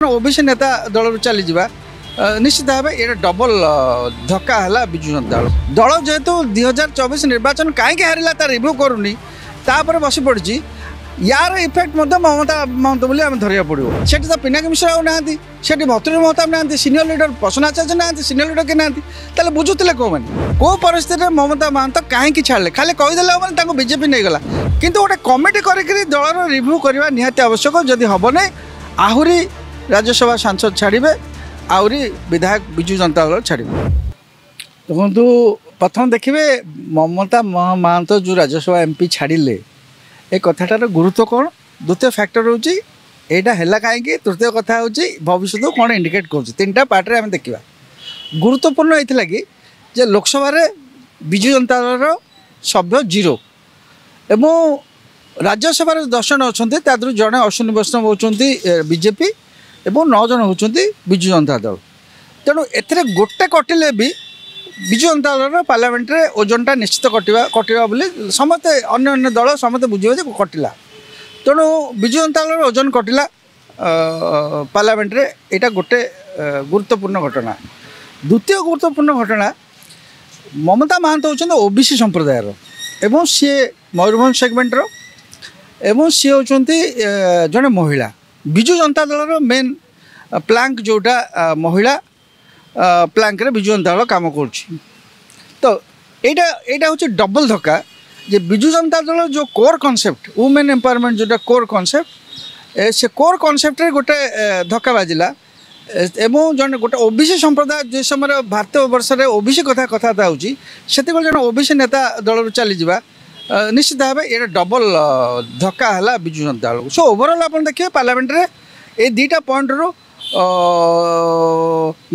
OBC नेता दल चली जा निश्चित भाव ये डबल धक्का है विजु जनता दल जेहेतु 2024 निर्वाचन कहीं हारा तार रिव्यू करूनी तापर बस पड़ी यार इफेक्ट ममता महंत बोली आम धरिया पड़ो से तो पिनाकी मिश्र ना भतुरी महताब ना सीनियर लीडर प्रसन्न आचार्य ना सीनियर लीडर के ना बुझुते कौ मैंने कौ परिस्थिति ममता महंत कहीं छाड़े खाली कहीदेले मैंने बीजेपी नहीं गला किंतु गोटे कमिटी कर दलर रिव्यू करवा निहाती आवश्यक जदि हम ना आहरी राज्यसभा सांसद छाड़े आहरी विधायक विजु जनता दल छाड़े देखो प्रथम देखिए ममता महंत जो राज्यसभा एमपी छाड़े ए कथाटार गुरुत्व कौन द्वितीय फैक्टर हूँ यहाँ कहीं तृतीय कथा हूँ भविष्य कौन इंडिकेट कर तीन टा पार्टे आम देखा गुरुत्वपूर्ण ये कि जे लोकसभा विजु जनता दल सभ्य 0 एवं राज्यसभा 10 जन अच्छा जड़े अश्विनी वैष्णव होती बीजेपी एवं 9 जन होती विजु जनता दल तेणु एथे गोटे कटिले भी विजु जनता दल पार्लियामेंट रे ओजनटा निश्चित कटिवा बोली समस्ते अन्य दल समस्ते बुझे कटिला तेणु विजु जनता दल ओजन कटिला पार्लियामेंट रे एटा गोटे गुरुत्वपूर्ण घटना द्वितीय गुरुत्वपूर्ण घटना ममता महंत होती ओबीसी संप्रदायर एवं सी मयूरभंज सेगमेंटर एवं सी होती जड़े महिला विजु जनता दल मेन प्लांक जोटा महिला प्लांक रे विजु जनता दल काम कर तो यहाँ हूँ डबल धक्का जे विजु जनता दल जो कोर कॉन्सेप्ट वुमेन एम्पावरमेंट जोटा कोर कॉन्सेप्ट से कोर कॉन्सेप्ट रे गोटे धक्का बाजिला एवं जन गोटे ओबीसी संप्रदाय जो समय भारतीय वर्ष में ओबीसी कथाता होती जन ओबीसी नेता दल चली जा निश्चित भाव ये डबल धक्का है विजु जनता दल सो ओवरऑल आप देखिए पार्लियामेंट रे ये दुईटा पॉइंट रू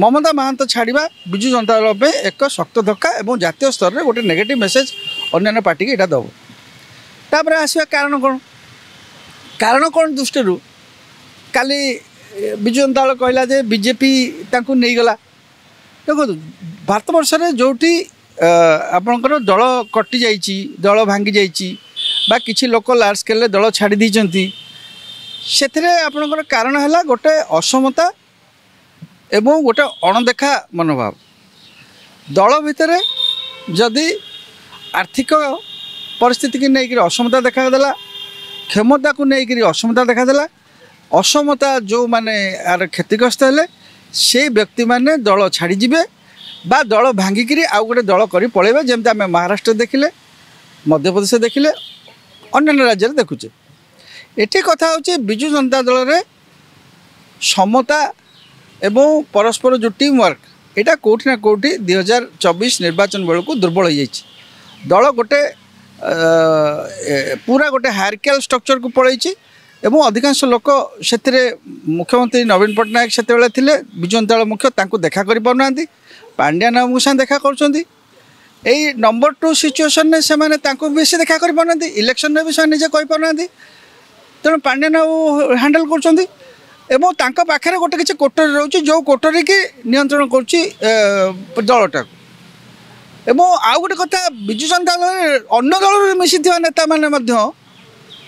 ममता महंत छाड़ा विजु जनता दल पे एक शक्त धक्का और जातीय स्तर में गोटे नेगेटिव मेसेज अन्य पार्टी की दब तापर आसवा कारण कौन दृष्टि काली विजु जनता दल कहला जे बीजेपी तांको नहीं गला देखो भारत वर्ष में जोटी आपणकर दल कटि जाइए दल भांगी जाइए किसी लोक लार्ज स्केल दल छाड़ी देती से आपणकर कारण है गोटे असमता एवं गोटे अणदेखा मनोभाव दल भितर जदि आर्थिक परिस्थिति की नहीं असमता देखादेला क्षमता को लेकर असमता देखादेला असमता जो माने यार क्षतिग्रस्त है से व्यक्ति माने दल छाड़ीजे बा दल भांगिकी आउ गोटे दल कर पलैबे जमी आम महाराष्ट्र देखिले मध्यप्रदेश देखिले अन्य राज्य देखुचे एटी कथा हूँ विजु जनता दल रे समता एवं परस्पर जो टीम वर्क यहाँ कौटी ना कौटी 2024 निर्वाचन बेलू को दुर्बल हो जाइए दल गोटे पूरा गोटे हायरकियल स्ट्रक्चर को पलैची एवं अधिकांश लोक से मुख्यमंत्री नवीन पट्टनायक से विजु जनता दल मुख्य देखा कर पाना पांड्या नाम साथ देखा कर नंबर 2 सिचुएसन ने से बेसी देखा कर पाना इलेक्शन में भी से निजे कही पाना तेणु पांड्या नाम हैंडल कर पाखे गोटे किसी कोटरी रोचे जो कोटरी की नियंत्रण कर दलटा एवं आउ गोटे कथा विजु जनता दल अन्य दल मिसी नेता मैंने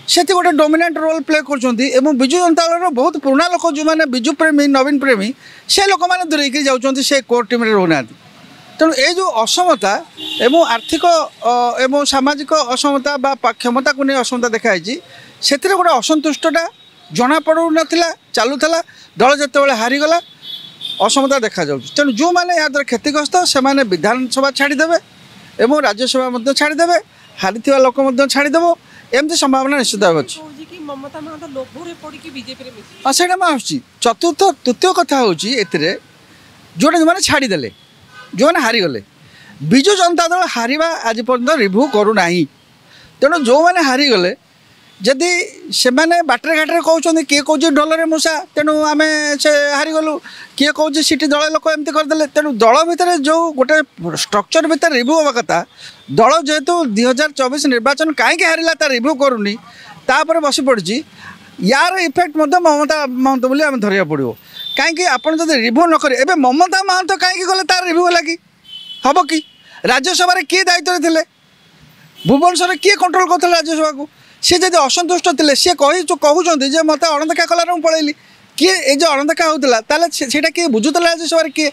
से गोटे डोमिनेंट रोल प्ले कर विजु जनता दल बहुत पुराना लोक जो मैंने विजु प्रेमी नवीन प्रेमी से लोक मैंने दूरेक जाऊँच से कोर टीम रोना तेणु ये जो असमता एवं आर्थिक एवं सामाजिक असमता बा क्षमता को नहीं असमता देखाई से गोटे असंतुष्टा जना पड़ू नाला चलूला दल जिते हारीगला असमता देखा जाऊँ तेणु जो मैंने या द्वारा क्षतिग्रस्त से विधानसभा छाड़ीदे और राज्यसभा छाड़ीदे हारी लोक छाड़ीदेव एमती संभावना निश्चित अच्छी हाँ से चतुर्थ तृतीय कथा हूँ जोटे जो मैंने छाड़ीदे जो मैंने हारीगले विजु जनता दल हारिबा आज पर्यटन रिव्यू करूना तेणु जो मैंने हारीगले जदि से बाटर घाटे कहते किए कौच डलर मूषा तेणु आम से हारीगलु किए कौच सीटी दल लोक एमती करदे तेणु दल भितर जो गोटे स्ट्रक्चर भितर रिव्यू हवा कथा दल जेहेतु 2024 निर्वाचन कहीं हारा तार रिव्यू करूनी तापर बस पड़ी यार इफेक्ट ममता महंत बोली आम धरिया पड़ो कहीं आपड़ जब रिव्यू न करें एवं ममता महंत कहीं गले तार रिव्यू है कि हम कि राज्यसभा किए दायित्व थे भुवनेश्वर किए कंट्रोल करते राज्यसभा को सी जब असंतुष्ट थे सी कहते मत अणदेखा कलार पलैली किए ये जो अणदेखा होता से किए बुझुला राज्यसभा किए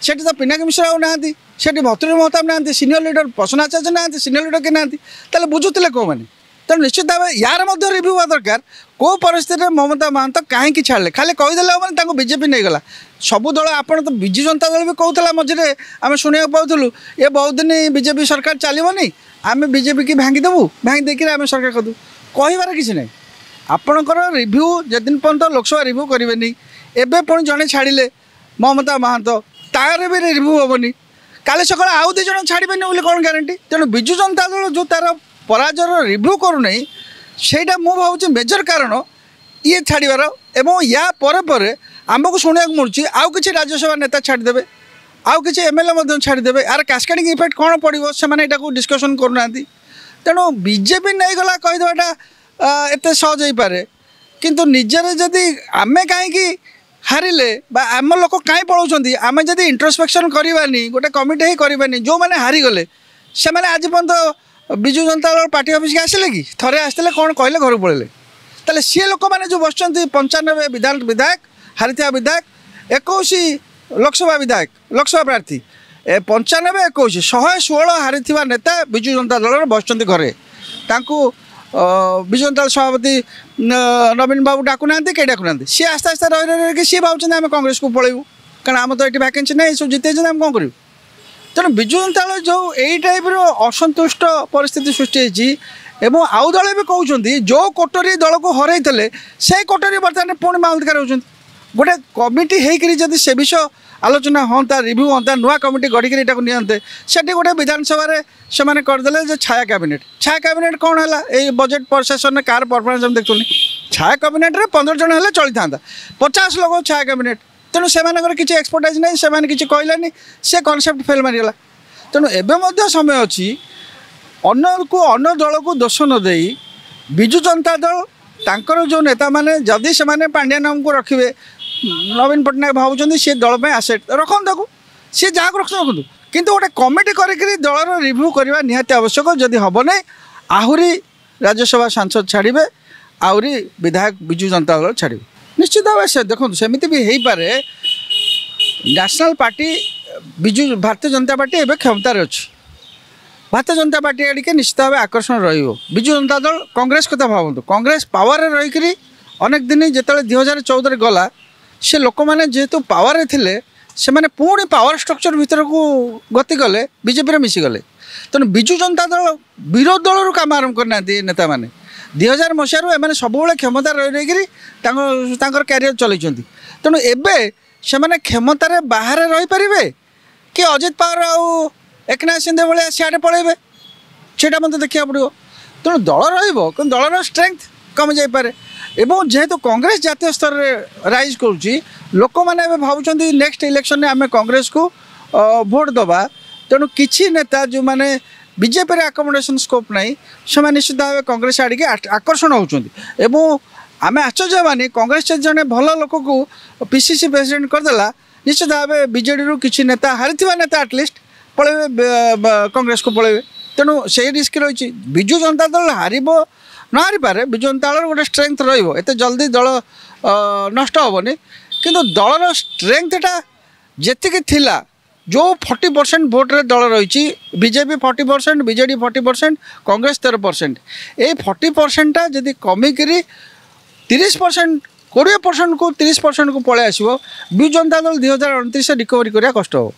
से तो पिनाकी मिश्र आउ ना से भतुरी महताब ना सीनियर लीडर प्रसन्न आचार्य ना सीनियर लीडर किए ना बुझुले कौ मैंने तेणु निश्चित भाव यार रिव्यू हुआ दरकार कौ परिस्थिति में ममता महांत कहीं छाड़े खाली कहीदेले मैंने बीजेपी नहीं गला सबू दल आपड़ तो विजु जनता दल भी कहला मझे आम शुणा पाऊँ ये बहुत दिन बीजेपी सरकार चलनी आम बीजेपी की भांगीदेवु भांगी देकर आम सरकार करदू कहबार किसी ना आपणकर रिव्यू जदिन पर्यटन लोकसभा रिव्यू करेंगे एवं पुणी जड़े छाड़े ममता महांत तार भी रिव्यू हेनी काली सकाल आउ दु जन छाड़बेनि बोली कौन ग्यारंटी तेणु विजु जनता दल जो तार पराजयर रिव्यू करूना ସେଇଟା ମୁଁ ଭାବୁଛି ମେଜର କାରଣ ଇଏ ଛାଡ଼ିବାର ଏବଂ ୟା ପରେ ପରେ ଆମକୁ ଶୁଣିବାକୁ ମିଳୁଛି ଆଉ କିଛି ରାଜ୍ୟସଭା ନେତା ଛାଡ଼ିଦେବେ ଆଉ କିଛି ଏମ୍ଏଲ୍ଏ ମଧ୍ୟ ଛାଡ଼ିଦେବେ ଆର କାସ୍କେଡ଼ିଂ ଇଫେକ୍ଟ କ'ଣ ପଡ଼ିବ ସେମାନେ ଏଇଟାକୁ ଡିସ୍କସନ୍ କରୁନାହାନ୍ତି ତେଣୁ ବିଜେପି ନେଇଗଲା କହିଦେବାଟା ଏତେ ସହଜ ହେଇପାରେ କିନ୍ତୁ ନିଜରେ ଯଦି ଆମେ କାହିଁକି ହାରିଲେ ବା ଆମ ଲୋକ କାହିଁ ପଳାଉଛନ୍ତି ଆମେ ଯଦି ଇଣ୍ଟ୍ରୋସ୍ପେକ୍ସନ୍ କରିବାନି ଗୋଟେ କମିଟି ହେଇ କରିବାନି ଯେଉଁମାନେ ହାରିଗଲେ ସେମାନେ ଆଜି ପର୍ଯ୍ୟନ୍ତ विजु जनता दल पार्टी ऑफिस के आसिले कि थरे आसते कौन कहले घर पड़े तेल सी लोक मैंने जो बस 95 विधायक हारीथिया विधायक 21 लोकसभा विधायक लोकसभा प्रार्थी 95 21 116 हारीथिया नेता विजु जनता दल बस घरे विजु जनता दल सभापति नवीन बाबू डाकुना कई डाकुना सी आस्ते आस्ते रही सी भावुँ आम कांग्रेस को पलैबू कारण आम तो ये भैकेन्सी नहीं सब जिते आम कौन करूँ तेणु विजु जनता दल जो यही टाइप असंतुष्ट परिस्थिति सृष्टि होती आउ दल भी कहते जो कोटरी दल को हर से कोटरी बर्तमान पुणी माउंटकार होती गोटे कमिटी होकर से विषय आलोचना हाँ रिव्यू हाँ नुआ कमिटी गढ़ी नियंते से गोटे विधानसभा से करदे छाया कैबिनेट कौन है ये बजेट सेसन में कार परफॉर्मेंस देखुनी छाया कैबिनेट 15 जन है चलता 50 लोग छाया कैबिनेट तेणु से किसी एक्सपर्टाइज नहीं से किसी कहलानी से कनसेप्ट फेल मारिगला तेणु एवं समय अच्छी अन्न दल को दोष न दे विजु जनता दल तांकर जो नेता मैंने जदि से पांड्या नाम को रखिए नवीन पट्टनायक भावुं सी दल में आसेट रखता सी जहाँ को रखु किंतु गोटे कमिटी कर दलर रिव्यू करवा निहाती आवश्यक जदि हम ना आहरी राज्यसभा सांसद छाड़े आहरी विधायक विजु जनता दल छाड़े निश्चित भाव से देखो सेमती भी हो पारे national party Biju Bharatiya Janata party एवं क्षमतार अच्छी भारतीय जनता पार्टी आड़के निश्चित भाव आकर्षण विजु जनता दल कांग्रेस कथा भावतु कांग्रेस पावर रहीकि अनेक दिन जो 2014 गला से लोक मैंने जेहेतु पावर थे से मैंने पुणी पावर स्ट्रक्चर भितर को गति गले बीजेपी मिसीगले तेणु विजु जनता दल विरोध दल काम आरंभ करना नेता मैंने 2000 मसीह एम सब क्षमता रही क्यारियर चलती तेणु एवं से क्षमतार बाहर रहीपर कि अजित पवार आउ एकनाथ शिंदे भाया सियाड़े पलैबे सेटा मतलब देखा पड़ो तेणु दल कि दलर स्ट्रेंथ कमी जापे एवं जेहेतु कांग्रेस जातीय स्तर में राइज करुच्ची लोक मैंने भावुं नेक्स्ट इलेक्शन में आम कांग्रेस को भोट दबा तेणु किसी नेता जो मैंने बीजेपी आकोमोडेशन स्कोप नहीं से निश्चित भाव कांग्रेस आड़े आकर्षण होती आम आश्चर्य मानी कांग्रेस जड़े भल लोक को पीसीसी प्रेसिडेंट करदेला निश्चित भाव बीजेडी रू किसी नेता हारी नेता आटलिस्ट पलैबे कांग्रेस को पलैबे तेणु से रिस्क रही विजु जनता दल हार न हारी पारे विजु जनता दल गोटे स्ट्रेंथ रत जल्दी दल नष्ट हेनी किंतु दलर स्ट्रेंथटा जी थिला जो 40% भोट रे दल रही बीजेपी 40% बीजेडी 40% कांग्रेस 13% ये 40% जदि कमिक 30% 20% को 30% को पलि आसो विजु जनता दल 2029 रिकवरी करा कष्ट हो।